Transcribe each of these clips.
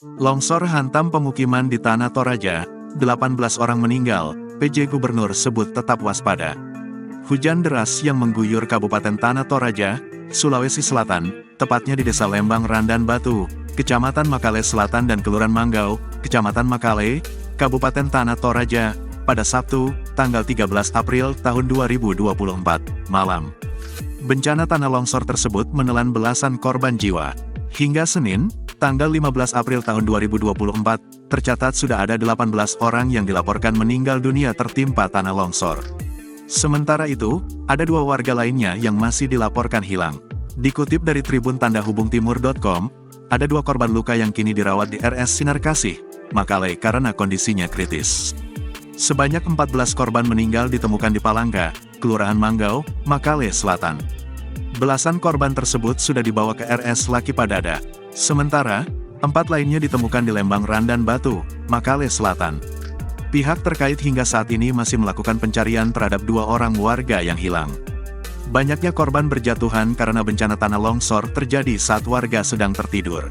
Longsor hantam pemukiman di Tanah Toraja, 18 orang meninggal, PJ Gubernur sebut tetap waspada. Hujan deras yang mengguyur Kabupaten Tanah Toraja, Sulawesi Selatan, tepatnya di Desa Lembang Randan Batu, Kecamatan Makale Selatan dan Kelurahan Manggau, Kecamatan Makale, Kabupaten Tanah Toraja, pada Sabtu, tanggal 13 April tahun 2024, malam. Bencana tanah longsor tersebut menelan belasan korban jiwa. Hingga Senin, tanggal 15 April tahun 2024, tercatat sudah ada 18 orang yang dilaporkan meninggal dunia tertimpa tanah longsor. Sementara itu, ada 2 warga lainnya yang masih dilaporkan hilang. Dikutip dari Tribun Tandahhubungtimur.com, ada 2 korban luka yang kini dirawat di RS Sinar Kasih, Makale karena kondisinya kritis. Sebanyak 14 korban meninggal ditemukan di Palangga, Kelurahan Manggau, Makale Selatan. Belasan korban tersebut sudah dibawa ke RS Laki Padada. Sementara, 4 lainnya ditemukan di Lembang Randan Batu, Makale Selatan. Pihak terkait hingga saat ini masih melakukan pencarian terhadap 2 orang warga yang hilang. Banyaknya korban berjatuhan karena bencana tanah longsor terjadi saat warga sedang tertidur.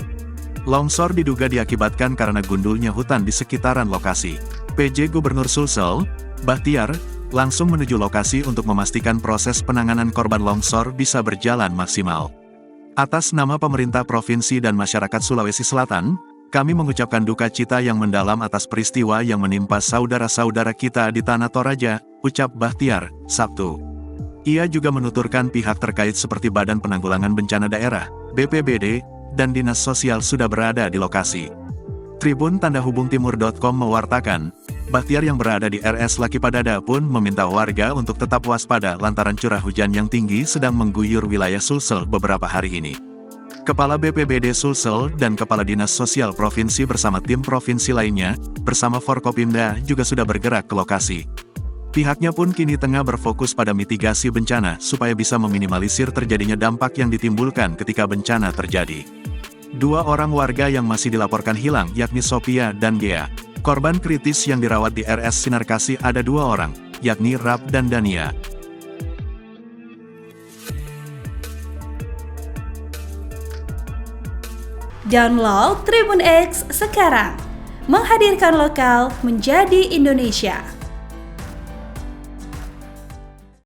Longsor diduga diakibatkan karena gundulnya hutan di sekitaran lokasi. PJ Gubernur Sulsel, Bahtiar, langsung menuju lokasi untuk memastikan proses penanganan korban longsor bisa berjalan maksimal. Atas nama pemerintah provinsi dan masyarakat Sulawesi Selatan, kami mengucapkan duka cita yang mendalam atas peristiwa yang menimpa saudara-saudara kita di Tanah Toraja, ucap Bahtiar, Sabtu. Ia juga menuturkan pihak terkait seperti Badan Penanggulangan Bencana Daerah, BPBD, dan Dinas Sosial sudah berada di lokasi. Tribun Tandahhubungtimur.com mewartakan, Bahtiar yang berada di RS Laki Padada pun meminta warga untuk tetap waspada lantaran curah hujan yang tinggi sedang mengguyur wilayah Sulsel beberapa hari ini. Kepala BPBD Sulsel dan Kepala Dinas Sosial Provinsi bersama tim provinsi lainnya, bersama Forkopimda juga sudah bergerak ke lokasi. Pihaknya pun kini tengah berfokus pada mitigasi bencana supaya bisa meminimalisir terjadinya dampak yang ditimbulkan ketika bencana terjadi. 2 orang warga yang masih dilaporkan hilang yakni Sophia dan Gea. Korban kritis yang dirawat di RS Sinar Kasih ada 2 orang, yakni Rab dan Dania. Download Tribun X sekarang, menghadirkan lokal menjadi Indonesia.